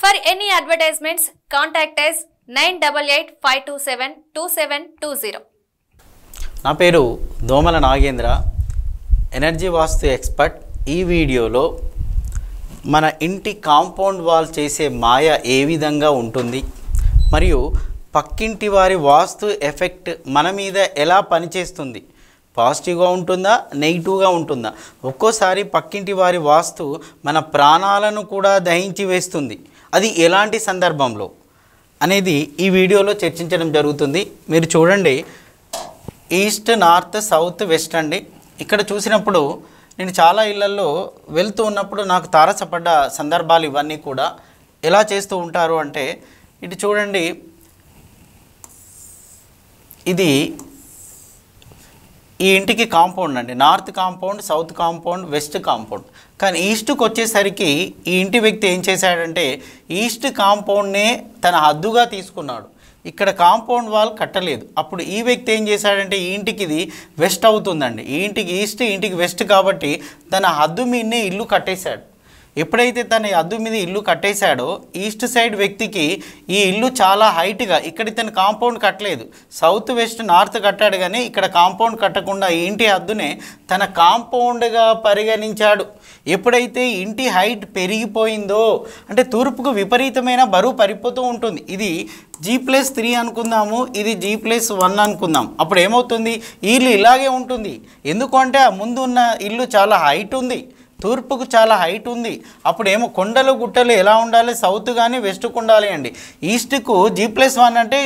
For any advertisements, contact us 9885272720. నా పేరు దోమల నాగేంద్ర, ఎనర్జీ వాస్తు ఎక్స్పర్ట్. ఈ వీడియోలో మన ఇంటి కాంపౌండ్ వాల్ చేసే మాయ ఏ విధంగా ఉంటుంది మరియు పక్కింటి వారి వాస్తు ఎఫెక్ట్ మన మీద ఎలా పనిచేస్తుంది, పాజిటివ్గా ఉంటుందా నెగిటివ్గా ఉంటుందా, ఒక్కోసారి పక్కింటి వారి వాస్తు మన ప్రాణాలను కూడా దహించి వేస్తుంది, అది ఎలాంటి సందర్భంలో అనేది ఈ వీడియోలో చర్చించడం జరుగుతుంది. మీరు చూడండి, ఈస్ట్, నార్త్, సౌత్, వెస్ట్ అండి. ఇక్కడ చూసినప్పుడు నేను చాలా ఇళ్లలో వెళ్తూ ఉన్నప్పుడు నాకు తారసపడ్డ సందర్భాలు ఇవన్నీ కూడా. ఎలా చేస్తూ ఉంటారు అంటే, ఇటు చూడండి, ఇది ఈ ఇంటికి కాంపౌండ్ అండి. North compound, south compound, west compound. కానీ ఈస్ట్కి వచ్చేసరికి ఈ ఇంటి వ్యక్తి ఏం చేశాడంటే ఈస్ట్ కాంపౌండ్నే తన హద్దుగా తీసుకున్నాడు. ఇక్కడ కాంపౌండ్ వాల్ కట్టలేదు. అప్పుడు ఈ వ్యక్తి ఏం చేశాడంటే ఈ ఇంటికి ఇది వెస్ట్ అవుతుందండి, ఈ ఇంటికి ఈస్ట్, ఇంటికి వెస్ట్ కాబట్టి తన హద్దు మీదనే ఇల్లు కట్టేశాడు. ఎప్పుడైతే తన హద్దు మీద ఇల్లు కట్టేశాడో ఈస్ట్ సైడ్ వ్యక్తికి ఈ ఇల్లు చాలా హైట్గా, ఇక్కడ తన కాంపౌండ్ కట్టలేదు, సౌత్, వెస్ట్, నార్త్ కట్టాడు, కానీ ఇక్కడ కాంపౌండ్ కట్టకుండా ఈ ఇంటి హద్దునే తన కాంపౌండ్గా పరిగణించాడు. ఎప్పుడైతే ఇంటి హైట్ పెరిగిపోయిందో అంటే తూర్పుకు విపరీతమైన బరువు పడిపోతూ ఉంటుంది. ఇది G+3 అనుకుందాము, ఇది G+1 అనుకుందాం. అప్పుడు ఏమవుతుంది, ఈ ఇల్లు ఇలాగే ఉంటుంది. ఎందుకంటే ఆ ముందు ఉన్న ఇల్లు చాలా హైట్ ఉంది, తూర్పుకు చాలా హైట్ ఉంది. అప్పుడు ఏమో కొండలు గుట్టలు ఎలా ఉండాలి, సౌత్ కానీ వెస్ట్కు ఉండాలి అండి. ఈస్ట్కు G+1 అంటే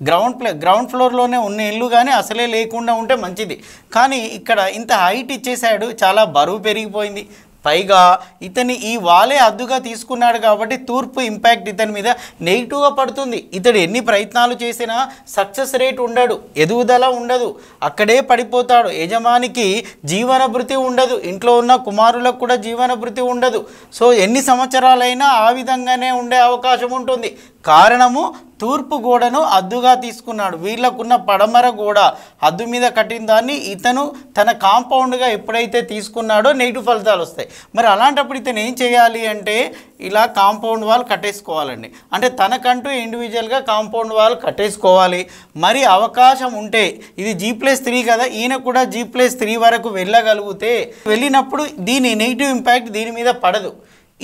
గ్రౌండ్ ఫ్లోర్లోనే ఉన్న ఇల్లు కానీ అసలే లేకుండా ఉంటే మంచిది. కానీ ఇక్కడ ఇంత హైట్ ఇచ్చేసాడు, చాలా బరువు పెరిగిపోయింది. పైగా ఇతని ఈ వాలే అద్దుగా తీసుకున్నాడు కాబట్టి తూర్పు ఇంపాక్ట్ ఇతని మీద నెగిటివ్గా పడుతుంది. ఇతడు ఎన్ని ప్రయత్నాలు చేసినా సక్సెస్ రేట్ ఉండడు, ఎదుగుదల ఉండదు, అక్కడే పడిపోతాడు. యజమానికి జీవనభృతి ఉండదు, ఇంట్లో ఉన్న కుమారులకు కూడా జీవనభృతి ఉండదు. సో ఎన్ని సంవత్సరాలైనా ఆ విధంగానే ఉండే అవకాశం ఉంటుంది. కారణము తూర్పు గోడను అద్దుగా తీసుకున్నాడు. వీళ్ళకున్న పడమర గోడ హద్దు మీద కట్టిన దాన్ని ఇతను తన కాంపౌండ్గా ఎప్పుడైతే తీసుకున్నాడో నెగిటివ్ ఫలితాలు వస్తాయి. మరి అలాంటప్పుడు ఇతను ఏం చేయాలి అంటే ఇలా కాంపౌండ్ వాల్ కట్టేసుకోవాలండి. అంటే తనకంటూ ఇండివిజువల్గా కాంపౌండ్ వాల్ కట్టేసుకోవాలి. మరి అవకాశం ఉంటే ఇది G+3 కదా, ఈయన కూడా G+3 వరకు వెళ్ళగలిగితే వెళ్ళినప్పుడు దీని నెగిటివ్ ఇంపాక్ట్ దీని మీద పడదు,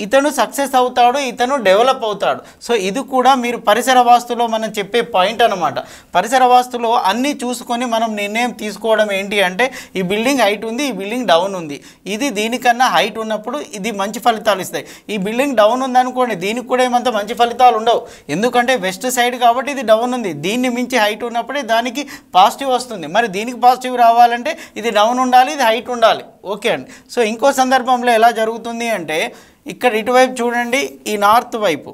ఇతను సక్సెస్ అవుతాడు, ఇతను డెవలప్ అవుతాడు. సో ఇది కూడా మీరు పరిసర వాస్తులో మనం చెప్పే పాయింట్ అనమాట. పరిసర వాస్తులో అన్నీ చూసుకొని మనం నిర్ణయం తీసుకోవడం ఏంటి అంటే ఈ బిల్డింగ్ హైట్ ఉంది, ఈ బిల్డింగ్ డౌన్ ఉంది, ఇది దీనికన్నా హైట్ ఉన్నప్పుడు ఇది మంచి ఫలితాలు ఇస్తాయి. ఈ బిల్డింగ్ డౌన్ ఉందనుకోండి, దీనికి కూడా ఏమంత మంచి ఫలితాలు ఉండవు, ఎందుకంటే వెస్ట్ సైడ్ కాబట్టి ఇది డౌన్ ఉంది. దీన్ని మించి హైట్ ఉన్నప్పుడే దానికి పాజిటివ్ వస్తుంది. మరి దీనికి పాజిటివ్ రావాలంటే ఇది డౌన్ ఉండాలి, ఇది హైట్ ఉండాలి. ఓకే అండి. సో ఇంకో సందర్భంలో ఎలా జరుగుతుంది అంటే ఇక్కడ ఇటువైపు చూడండి, ఈ నార్త్ వైపు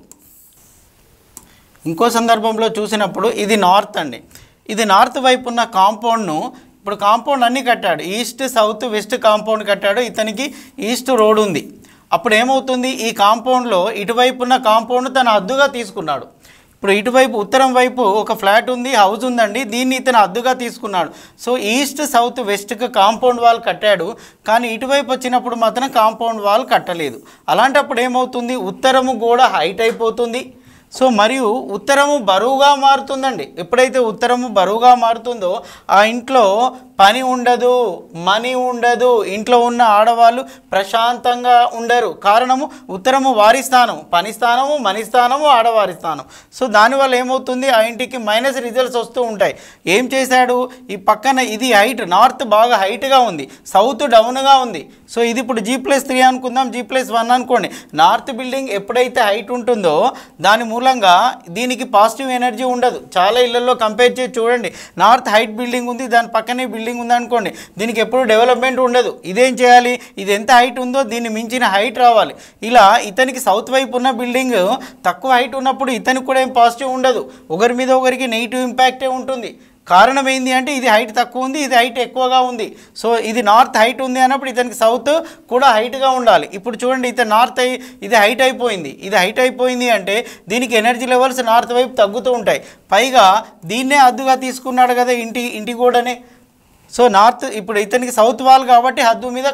ఇంకో సందర్భంలో చూసినప్పుడు ఇది నార్త్ అండి. ఇది నార్త్ వైపు ఉన్న కాంపౌండ్ను ఇప్పుడు కాంపౌండ్ అన్నీ కట్టాడు, ఈస్ట్, సౌత్, వెస్ట్ కాంపౌండ్ కట్టాడు. ఇతనికి ఈస్ట్ రోడ్ ఉంది. అప్పుడు ఏమవుతుంది, ఈ కాంపౌండ్లో ఇటువైపు ఉన్న కాంపౌండ్ తన హద్దుగా తీసుకున్నాడు. ఇప్పుడు ఇటువైపు ఉత్తరం వైపు ఒక ఫ్లాట్ ఉంది, హౌస్ ఉందండి, దీన్ని ఇతను హద్దుగా తీసుకున్నాడు. సో ఈస్ట్, సౌత్, వెస్ట్కి కాంపౌండ్ వాల్ కట్టాడు, కానీ ఇటువైపు వచ్చినప్పుడు మాత్రం కాంపౌండ్ వాల్ కట్టలేదు. అలాంటప్పుడు ఏమవుతుంది, ఉత్తరము గోడ హైట్ అయిపోతుంది. సో మరియు ఉత్తరము బరువుగా మారుతుందండి. ఎప్పుడైతే ఉత్తరము బరువుగా మారుతుందో ఆ ఇంట్లో పని ఉండదు, మనీ ఉండదు, ఇంట్లో ఉన్న ఆడవాళ్ళు ప్రశాంతంగా ఉండరు. కారణము ఉత్తరము వారి స్థానం, పని స్థానము, మనీ స్థానము, ఆడవారి స్థానం. సో దానివల్ల ఏమవుతుంది, ఆ ఇంటికి మైనస్ రిజల్ట్స్ వస్తూ ఉంటాయి. ఏం చేశాడు, ఈ పక్కన ఇది హైట్, నార్త్ బాగా హైట్గా ఉంది, సౌత్ డౌన్గా ఉంది. సో ఇది ఇప్పుడు G+3 అనుకుందాం, G+1 అనుకోండి. నార్త్ బిల్డింగ్ ఎప్పుడైతే హైట్ ఉంటుందో దాని మూలంగా దీనికి పాజిటివ్ ఎనర్జీ ఉండదు. చాలా ఇళ్లలో కంపేర్ చేసి చూడండి, నార్త్ హైట్ బిల్డింగ్ ఉంది, దాని పక్కనే బిల్డింగ్ ఉందనుకోండి, దీనికి ఎప్పుడు డెవలప్మెంట్ ఉండదు. ఇదేం చేయాలి, ఇది ఎంత హైట్ ఉందో దీన్ని మించిన హైట్ రావాలి. ఇలా ఇతనికి సౌత్ వైపు ఉన్న బిల్డింగ్ తక్కువ హైట్ ఉన్నప్పుడు ఇతనికి కూడా ఏం పాజిటివ్ ఉండదు, ఒకరి మీద ఒకరికి నెగిటివ్ ఇంపాక్టే ఉంటుంది. కారణం ఏంది అంటే ఇది హైట్ తక్కువ ఉంది, ఇది హైట్ ఎక్కువగా ఉంది. సో ఇది నార్త్ హైట్ ఉంది అన్నప్పుడు ఇతనికి సౌత్ కూడా హైట్గా ఉండాలి. ఇప్పుడు చూడండి, ఇతను నార్త్ ఇది హైట్ అయిపోయింది, ఇది హైట్ అయిపోయింది అంటే దీనికి ఎనర్జీ లెవెల్స్ నార్త్ వైపు తగ్గుతూ ఉంటాయి. పైగా దీన్నే అద్దుగా తీసుకున్నాడు కదా ఇంటి గోడనే. సో నార్త్ ఇప్పుడు ఇతనికి సౌత్ వాల్ కాబట్టి హద్దు మీద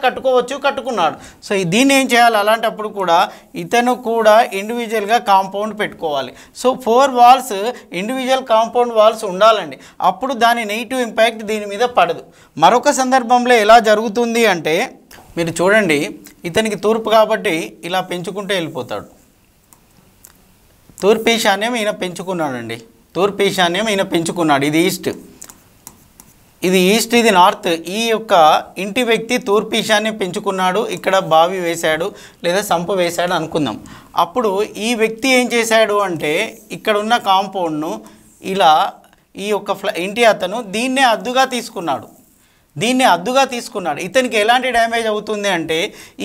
కట్టుకున్నాడు. సో దీన్ని ఏం చేయాలి, అలాంటప్పుడు కూడా ఇతను కూడా ఇండివిజువల్గా కాంపౌండ్ పెట్టుకోవాలి. So 4 walls individual compound walls ఉండాలండి, అప్పుడు దాని నెగిటివ్ ఇంపాక్ట్ దీని మీద పడదు. మరొక సందర్భంలో ఎలా జరుగుతుంది అంటే మీరు చూడండి, ఇతనికి తూర్పు కాబట్టి ఇలా పెంచుకుంటూ వెళ్ళిపోతాడు. తూర్పు ఈశాన్యం ఈయన పెంచుకున్నాడండి, తూర్పు ఈశాన్యం ఈయన పెంచుకున్నాడు. ఇది ఈస్ట్, ఇది నార్త్. ఈ యొక్క ఇంటి వ్యక్తి తూర్పు ఈశాన్యం పెంచుకున్నాడు, ఇక్కడ బావి వేశాడు లేదా సంపు వేశాడు అనుకుందాం. అప్పుడు ఈ వ్యక్తి ఏం చేశాడు అంటే ఇక్కడ ఉన్న కాంపౌండ్ను ఇలా ఈ యొక్క ఇంటి అతను దీన్నే అద్దుగా తీసుకున్నాడు. ఇతనికి ఎలాంటి డ్యామేజ్ అవుతుంది అంటే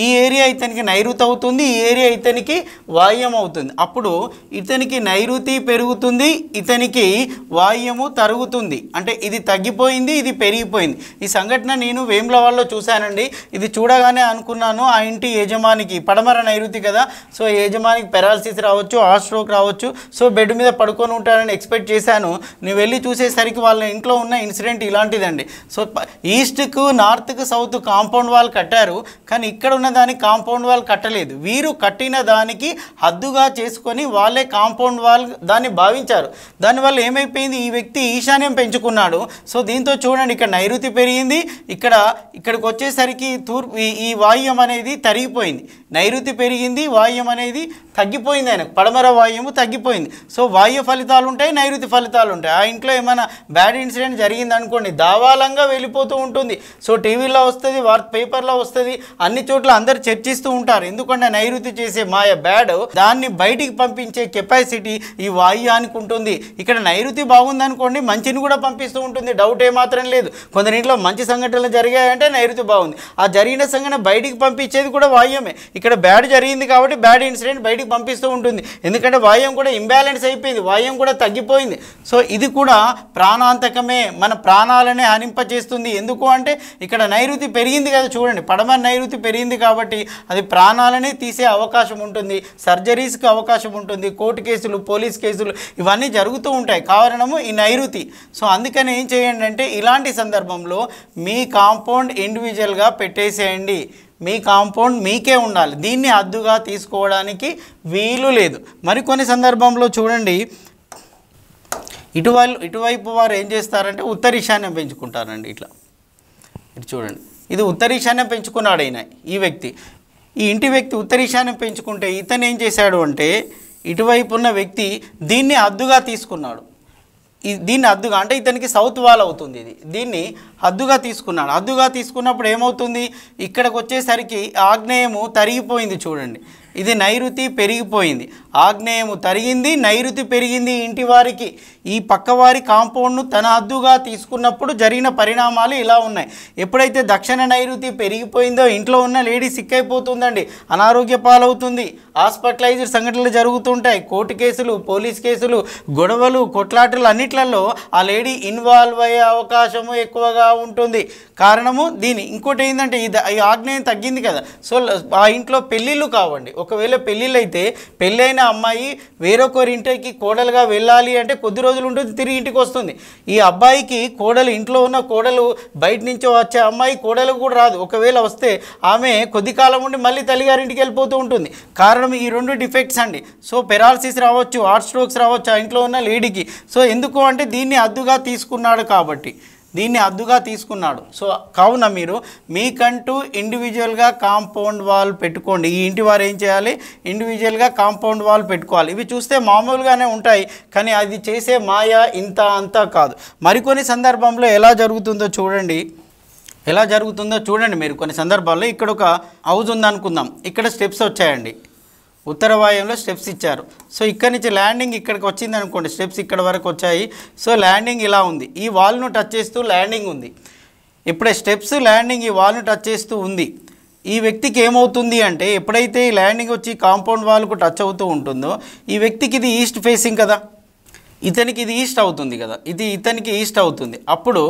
ఈ ఏరియా ఇతనికి నైరుతి అవుతుంది, ఈ ఏరియా ఇతనికి వాయువ్యం అవుతుంది. అప్పుడు ఇతనికి నైరుతి పెరుగుతుంది, ఇతనికి వాయువ్యము తరుగుతుంది. అంటే ఇది తగ్గిపోయింది, ఇది పెరిగిపోయింది. ఈ సంఘటన నేను వేములవాడలో చూశానండి. ఇది చూడగానే అనుకున్నాను ఆ ఇంటి యజమానికి పడమర నైరుతి కదా, సో యజమానికి పెరాలసిస్ రావచ్చు, హార్ట్ స్ట్రోక్ రావచ్చు, సో బెడ్ మీద పడుకొని ఉంటారని ఎక్స్పెక్ట్ చేశాను. నేను వెళ్ళి చూసేసరికి వాళ్ళ ఇంట్లో ఉన్న ఇన్సిడెంట్ ఇలాంటిదండి. సో ఈస్ట్కు నార్త్కు సౌత్ కాంపౌండ్ వాల్ కట్టారు, కానీ ఇక్కడ ఉన్న దానికి కాంపౌండ్ వాల్ కట్టలేదు. వీరు కట్టిన దానికి హద్దుగా చేసుకొని వాళ్ళే కాంపౌండ్ వాల్ దాన్ని భావించారు. దానివల్ల ఏమైపోయింది, ఈ వ్యక్తి ఈశాన్యం పెంచుకున్నాడు. సో దీంతో చూడండి, ఇక్కడ నైరుతి పెరిగింది, ఇక్కడికి వచ్చేసరికి తూర్పు ఈ వాయువ్యం అనేది తరిగిపోయింది. నైరుతి పెరిగింది, వాయువ్యం అనేది తగ్గిపోయింది, ఆయనకు పడమర వాయువ్యము తగ్గిపోయింది. సో వాయు ఫలితాలు ఉంటాయి, నైరుతి ఫలితాలు ఉంటాయి. ఆ ఇంట్లో ఏమైనా బ్యాడ్ ఇన్సిడెంట్ జరిగింది అనుకోండి, దావాలంగా వెళ్ళిపోతూ ఉంటుంది. సో టీవీలో వస్తుంది, పేపర్లో వస్తుంది, అన్ని చోట్ల అందరు చర్చిస్తూ ఉంటారు. ఎందుకంటే నైరుతి చేసే మాయ బ్యాడ్ దాన్ని బయటికి పంపించే కెపాసిటీ ఈ వాయువ్యానికి ఉంటుంది. ఇక్కడ నైరుతి బాగుంది అనుకోండి, మంచిని కూడా పంపిస్తూ ఉంటుంది, డౌట్ ఏమాత్రం లేదు. కొందరింట్లో మంచి సంఘటనలు జరిగాయంటే నైరుతి బాగుంది, ఆ జరిగిన సంఘటన బయటికి పంపించేది కూడా వాయువ్యమే. ఇక్కడ బ్యాడ్ జరిగింది కాబట్టి బ్యాడ్ ఇన్సిడెంట్ బయటికి పంపిస్తూ ఉంటుంది, ఎందుకంటే వాయువ్యం కూడా ఇంబ్యాలెన్స్ అయిపోయింది, వాయువ్యం కూడా తగ్గిపోయింది. సో ఇది కూడా ప్రాణాంతకమే, మన ప్రాణాలనే హరింపచేస్తుంది. ఎందుకు అంటే ఇక్కడ నైరుతి పెరిగింది కదా, చూడండి పడమర నైరుతి పెరిగింది కాబట్టి అది ప్రాణాలనే తీసే అవకాశం ఉంటుంది, సర్జరీస్కి అవకాశం ఉంటుంది, కోర్టు కేసులు, పోలీస్ కేసులు ఇవన్నీ జరుగుతూ ఉంటాయి. కారణము ఈ నైరుతి. సో అందుకని ఏం చేయండి అంటే ఇలాంటి సందర్భంలో మీ కాంపౌండ్ ఇండివిజువల్గా పెట్టేసేయండి. మీ కాంపౌండ్ మీకే ఉండాలి, దీన్ని హద్దుగా తీసుకోవడానికి వీలు లేదు. మరికొన్ని సందర్భంలో చూడండి, ఇటువైపు వారు ఏం చేస్తారంటే ఉత్తర ఈశాన్యం పెంచుకుంటారండి. ఇట్లా ఇది చూడండి, ఇది ఉత్తర ఈశాన్యం పెంచుకున్నాడు అయినా ఈ వ్యక్తి, ఈ ఇంటి వ్యక్తి ఉత్తర ఈశాన్యం పెంచుకుంటే ఇతను ఏం చేశాడు అంటే ఇటువైపు ఉన్న వ్యక్తి దీన్ని హద్దుగా తీసుకున్నాడు. దీన్ని హద్దుగా అంటే ఇతనికి సౌత్ వాల్ అవుతుంది, దీన్ని హద్దుగా తీసుకున్నాడు. హద్దుగా తీసుకున్నప్పుడు ఏమవుతుంది, ఇక్కడికి వచ్చేసరికి ఆగ్నేయము తరిగిపోయింది. చూడండి, ఇది నైరుతి పెరిగిపోయింది, ఆగ్నేయము తరిగింది, నైరుతి పెరిగింది. ఇంటి వారికి ఈ పక్కవారి కాంపౌండ్ను తన హద్దుగా తీసుకున్నప్పుడు జరిగిన పరిణామాలు ఇలా ఉన్నాయి. ఎప్పుడైతే దక్షిణ నైరుతి పెరిగిపోయిందో ఇంట్లో ఉన్న లేడీ సిక్ అయిపోతుందండి, అనారోగ్య పాలవుతుంది, హాస్పిటలైజ్డ్ సంఘటనలు జరుగుతుంటాయి, కోర్టు కేసులు, పోలీస్ కేసులు, గొడవలు, కొట్లాటలు అన్నిట్లలో ఆ లేడీ ఇన్వాల్వ్ అయ్యే అవకాశము ఎక్కువగా ఉంటుంది. కారణము దీని ఇంకోటి ఏంటంటే ఈ ఆగ్నేయం తగ్గింది కదా, సో ఆ ఇంట్లో పెళ్ళిళ్ళు కావండి. ఒకవేళ పెళ్ళిళ్ళు అయితే పెళ్ళైన అమ్మాయి వేరొకరి ఇంటికి కోడలుగా వెళ్ళాలి అంటే కొద్ది రోజులు ఉంటుంది, తిరిగి ఇంటికి వస్తుంది. ఈ అబ్బాయికి కోడలు, ఇంట్లో ఉన్న కోడలు బయట నుంచి వచ్చే అమ్మాయి కోడలు కూడా రాదు. ఒకవేళ వస్తే ఆమె కొద్ది కాలం ఉండి మళ్ళీ తల్లిగారింటికి వెళ్ళిపోతూ ఉంటుంది. కారణం ఈ రెండు డిఫెక్ట్స్ అండి. సో పెరాలసిస్ రావచ్చు, హార్ట్ స్ట్రోక్స్ రావచ్చు ఆ ఇంట్లో ఉన్న లేడీకి. సో ఎందుకు అంటే దీన్ని హద్దుగా తీసుకున్నాడు కాబట్టి, దీన్ని హద్దుగా తీసుకున్నాడు. సో కావున మీరు మీకంటూ ఇండివిజువల్గా కాంపౌండ్ వాల్ పెట్టుకోండి. ఈ ఇంటి వారు ఏం చేయాలి, ఇండివిజువల్గా కాంపౌండ్ వాల్ పెట్టుకోవాలి. ఇవి చూస్తే మామూలుగానే ఉంటాయి, కానీ అది చేసే మాయ ఇంత అంతా కాదు. మరికొన్ని సందర్భంలో ఎలా జరుగుతుందో చూడండి మీరు. కొన్ని సందర్భాల్లో ఇక్కడ ఒక హౌస్ ఉందనుకుందాం, ఇక్కడ స్టెప్స్ వచ్చాయండి, ఉత్తర వాయువ్యంలో స్టెప్స్ ఇచ్చారు. సో ఇక్కడి నుంచి ల్యాండింగ్ ఇక్కడికి వచ్చింది అనుకోండి, స్టెప్స్ ఇక్కడ వరకు వచ్చాయి. సో ల్యాండింగ్ ఇలా ఉంది, ఈ వాల్ను టచ్ చేస్తూ ల్యాండింగ్ ఉంది. ఇప్పుడే స్టెప్స్ ల్యాండింగ్ ఈ వాల్ను టచ్ చేస్తూ ఉంది. ఈ వ్యక్తికి ఏమవుతుంది అంటే ఎప్పుడైతే ఈ ల్యాండింగ్ వచ్చి కాంపౌండ్ వాల్కు టచ్ అవుతూ ఉంటుందో ఈ వ్యక్తికి ఇది ఈస్ట్ ఫేసింగ్ కదా, ఇతనికి ఇది ఈస్ట్ అవుతుంది కదా, ఇది ఇతనికి ఈస్ట్ అవుతుంది. అప్పుడు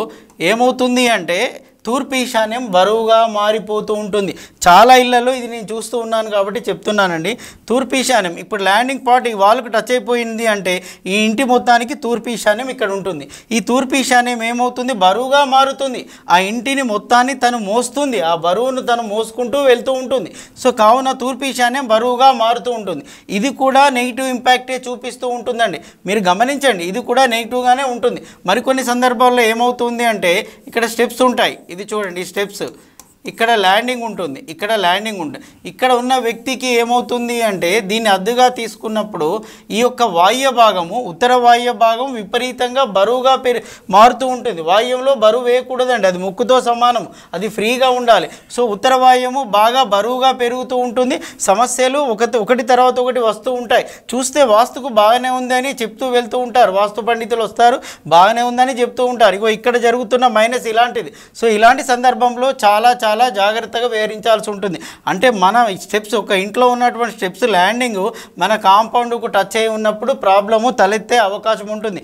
ఏమవుతుంది అంటే తూర్పు ఈశాన్యం బరువుగా మారిపోతూ ఉంటుంది. చాలా ఇళ్లలో ఇది నేను చూస్తూ ఉన్నాను కాబట్టి చెప్తున్నానండి. తూర్పు ఈశాన్యం ఇప్పుడు ల్యాండింగ్ పార్ట్ ఈ వాల్కు టచ్ అయిపోయింది అంటే ఈ ఇంటి మొత్తానికి తూర్పు ఈశాన్యం ఇక్కడ ఉంటుంది. ఈ తూర్పు ఈశాన్యం ఏమవుతుంది, బరువుగా మారుతుంది. ఆ ఇంటిని మొత్తాన్ని తను మోస్తుంది, ఆ బరువును తను మోసుకుంటూ వెళ్తూ ఉంటుంది. సో కావున తూర్పు ఈశాన్యం బరువుగా మారుతూ ఉంటుంది. ఇది కూడా నెగిటివ్ ఇంపాక్టే చూపిస్తూ ఉంటుందండి. మీరు గమనించండి, ఇది కూడా నెగిటివ్గానే ఉంటుంది. మరికొన్ని సందర్భాల్లో ఏమవుతుంది అంటే ఇక్కడ స్టెప్స్ ఉంటాయి. ఇది చూడండి, స్టెప్స్ ఇక్కడ ల్యాండింగ్ ఉంటుంది, ఇక్కడ ల్యాండింగ్ ఉంటుంది. ఇక్కడ ఉన్న వ్యక్తికి ఏమవుతుంది అంటే దీన్ని అద్దుగా తీసుకున్నప్పుడు ఈ యొక్క వాయువ్య భాగము, ఉత్తర వాయువ్య భాగం విపరీతంగా బరువుగా మారుతూ ఉంటుంది. వాయువ్యంలో బరువు వేయకూడదండి, అది ముక్కుతో సమానం, అది ఫ్రీగా ఉండాలి. సో ఉత్తర వాయువ్యము బాగా బరువుగా పెరుగుతూ ఉంటుంది. సమస్యలు ఒకటి తర్వాత ఒకటి వస్తూ ఉంటాయి. చూస్తే వాస్తుకు బాగానే ఉందని చెప్తూ వెళ్తూ ఉంటారు, వాస్తు పండితులు వస్తారు, బాగానే ఉందని చెప్తూ ఉంటారు. ఇగో ఇక్కడ జరుగుతున్న మైనస్ ఇలాంటిది. సో ఇలాంటి సందర్భంలో చాలా జాగ్రత్తగా వివరించాల్సి ఉంటుంది. అంటే మన స్టెప్స్, ఒక ఇంట్లో ఉన్నటువంటి స్టెప్స్ ల్యాండింగ్ మన కాంపౌండ్కు టచ్ అయి ఉన్నప్పుడు ప్రాబ్లము తలెత్తే అవకాశం ఉంటుంది.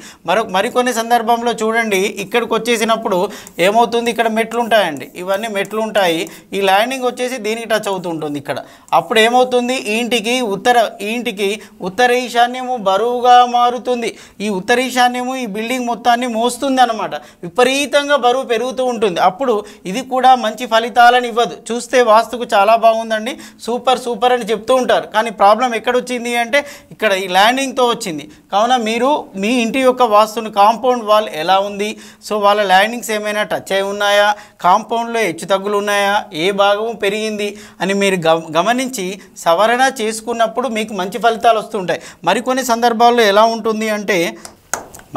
మరికొన్ని సందర్భంలో చూడండి, ఇక్కడికి వచ్చేసినప్పుడు ఏమవుతుంది, ఇక్కడ మెట్లు ఉంటాయండి, ఇవన్నీ మెట్లు ఉంటాయి. ఈ ల్యాండింగ్ వచ్చేసి దీనికి టచ్ అవుతూ ఉంటుంది ఇక్కడ. అప్పుడు ఏమవుతుంది, ఈ ఇంటికి ఉత్తర ఈశాన్యము బరువుగా మారుతుంది. ఈ ఉత్తర ఈశాన్యము ఈ బిల్డింగ్ మొత్తాన్ని మోస్తుంది అన్నమాట. విపరీతంగా బరువు పెరుగుతూ ఉంటుంది. అప్పుడు ఇది కూడా మంచి ఫలితాలను ఇవ్వదు. చూస్తే వాస్తుకు చాలా బాగుందండి, సూపర్ అని చెప్తూ ఉంటారు. కానీ ప్రాబ్లం ఎక్కడొచ్చింది అంటే ఇక్కడ ఈ ల్యాండింగ్తో వచ్చింది. కావున మీరు మీ ఇంటి యొక్క వాస్తును, కాంపౌండ్ వాల్ ఎలా ఉంది, సో వాళ్ళ ల్యాండింగ్స్ ఏమైనా టచ్ అయి ఉన్నాయా, కాంపౌండ్లో హెచ్చు తగ్గులు ఉన్నాయా, ఏ భాగము పెరిగింది అని మీరు గమనించి సవరణ చేసుకున్నప్పుడు మీకు మంచి ఫలితాలు వస్తుంటాయి. మరికొన్ని సందర్భాల్లో ఎలా ఉంటుంది అంటే,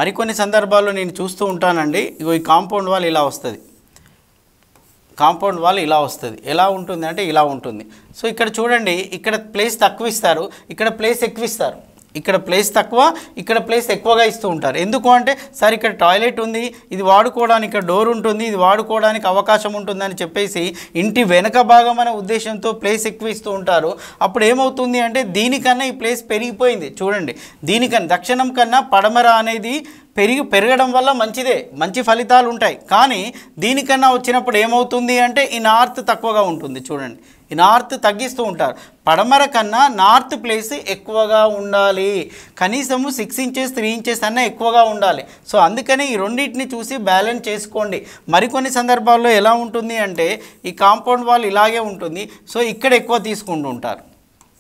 మరికొన్ని సందర్భాల్లో నేను చూస్తూ ఉంటానండి. ఇగో ఈ కాంపౌండ్ వాల్ ఇలా వస్తుంది, కాంపౌండ్ వాల్ ఇలా వస్తుంది. ఎలా ఉంటుంది అంటే ఇలా ఉంటుంది. సో ఇక్కడ చూడండి, ఇక్కడ ప్లేస్ తక్కువ ఇస్తారు, ఇక్కడ ప్లేస్ ఎక్కువ ఇస్తారు. ఇక్కడ ప్లేస్ తక్కువ, ఇక్కడ ప్లేస్ ఎక్కువగా ఇస్తూ ఉంటారు. ఎందుకు అంటే సార్ ఇక్కడ టాయిలెట్ ఉంది, ఇది వాడుకోవడానికి ఇక్కడ డోర్ ఉంటుంది, ఇది వాడుకోవడానికి అవకాశం ఉంటుందని చెప్పేసి ఇంటి వెనక భాగం అనే ఉద్దేశంతో ప్లేస్ ఎక్కువ ఇస్తూ ఉంటారు. అప్పుడు ఏమవుతుంది అంటే దీనికన్నా ఈ ప్లేస్ పెరిగిపోయింది. చూడండి, దీనికన్నా దక్షిణం కన్నా పడమర అనేది పెరగడం వల్ల మంచిదే, మంచి ఫలితాలు ఉంటాయి. కానీ దీనికన్నా వచ్చినప్పుడు ఏమవుతుంది అంటే ఈ నార్త్ తక్కువగా ఉంటుంది. చూడండి, ఈ నార్త్ తగ్గిస్తూ ఉంటారు. పడమర కన్నా నార్త్ ప్లేస్ ఎక్కువగా ఉండాలి, కనీసము 6 ఇంచెస్ 3 ఇంచెస్ అన్నా ఎక్కువగా ఉండాలి. సో అందుకని ఈ రెండింటిని చూసి బ్యాలెన్స్ చేసుకోండి. మరికొన్ని సందర్భాల్లో ఎలా ఉంటుంది అంటే ఈ కాంపౌండ్ వాల్ ఇలాగే ఉంటుంది. సో ఇక్కడ ఎక్కువ తీసుకుంటూ ఉంటారు,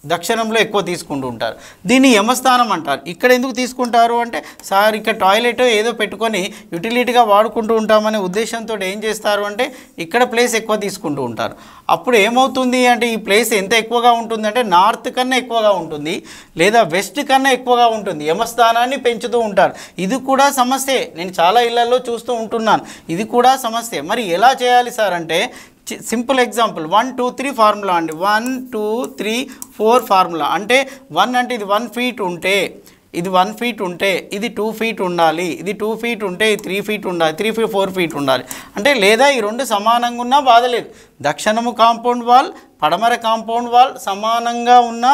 దక్షిణంలో ఎక్కువ తీసుకుంటూ ఉంటారు. దీన్ని యమస్థానం అంటారు. ఇక్కడ ఎందుకు తీసుకుంటారు అంటే సార్ ఇక్కడ టాయిలెట్ ఏదో పెట్టుకొని యూటిలిటీగా వాడుకుంటూ ఉంటామనే ఉద్దేశంతో ఏం చేస్తారు అంటే ఇక్కడ ప్లేస్ ఎక్కువ తీసుకుంటూ ఉంటారు. అప్పుడు ఏమవుతుంది అంటే ఈ ప్లేస్ ఎంత ఎక్కువగా ఉంటుంది అంటే నార్త్ కన్నా ఎక్కువగా ఉంటుంది, లేదా వెస్ట్ కన్నా ఎక్కువగా ఉంటుంది. యమస్థానాన్ని పెంచుతూ ఉంటారు. ఇది కూడా సమస్యే, నేను చాలా ఇళ్లలో చూస్తూ ఉంటున్నాను. ఇది కూడా సమస్యే. మరి ఎలా చేయాలి సార్ అంటే సింపుల్ ఎగ్జాంపుల్ 1 2 3 ఫార్ములా అండి. 1 2 3 4 ఫార్ములా అంటే 1 అంటే ఇది 1 ఫీట్ ఉంటే, ఇది 1 ఫీట్ ఉంటే ఇది 2 ఫీట్ ఉండాలి, ఇది 2 ఫీట్ ఉంటే ఇది 3 ఫీట్ ఉండాలి, 3 ఫీట్ 4 ఫీట్ ఉండాలి. అంటే లేదా ఈ రెండు సమానంగా ఉన్నా బాధలేదు. దక్షిణము కాంపౌండ్ వాల్, పడమర కాంపౌండ్ వాల్ సమానంగా ఉన్నా,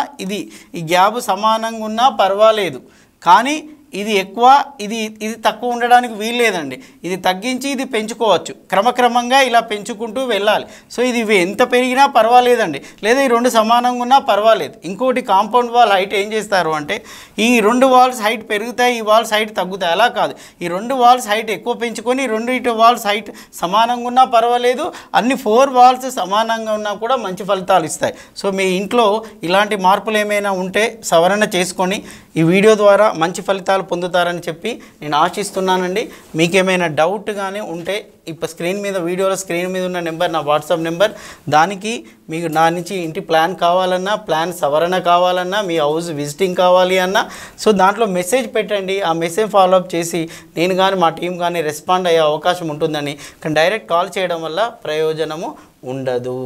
ఈ గ్యాప్ సమానంగా ఉన్నా పర్వాలేదు. కానీ ఇది ఎక్కువ, ఇది తక్కువ ఉండడానికి వీల్లేదండి. ఇది తగ్గించి ఇది పెంచుకోవచ్చు, క్రమక్రమంగా ఇలా పెంచుకుంటూ వెళ్ళాలి. సో ఇది ఎంత పెరిగినా పర్వాలేదండి, లేదా ఈ రెండు సమానంగా ఉన్నా పర్వాలేదు. ఇంకోటి కాంపౌండ్ వాల్ హైట్ ఏం చేస్తారు అంటే ఈ రెండు వాల్స్ హైట్ పెరుగుతాయి, ఈ వాల్స్ హైట్ తగ్గుతాయి. అలా కాదు, ఈ రెండు వాల్స్ హైట్ ఎక్కువ పెంచుకొని రెండు వాల్స్ హైట్ సమానంగా ఉన్నా పర్వాలేదు, అన్ని 4 వాల్స్ సమానంగా ఉన్నా కూడా మంచి ఫలితాలు ఇస్తాయి. సో మీ ఇంట్లో ఇలాంటి మార్పులు ఏమైనా ఉంటే సవరణ చేసుకొని ఈ వీడియో ద్వారా మంచి ఫలితాలు పొందుతారని చెప్పి నేను ఆశిస్తున్నానండి. మీకేమైనా డౌట్ కానీ ఉంటే ఇప్పుడు వీడియోలో స్క్రీన్ మీద ఉన్న నెంబర్ నా వాట్సాప్ నెంబర్. దానికి మీకు నా నుంచి ఇంటి ప్లాన్ కావాలన్నా, ప్లాన్ సవరణ కావాలన్నా, మీ హౌస్ విజిటింగ్ కావాలి అన్నా, సో దాంట్లో మెసేజ్ పెట్టండి. ఆ మెసేజ్ ఫాలోఅప్ చేసి నేను కానీ మా టీం కానీ రెస్పాండ్ అయ్యే అవకాశం ఉంటుందని. కానీ డైరెక్ట్ కాల్ చేయడం వల్ల ప్రయోజనము ఉండదు.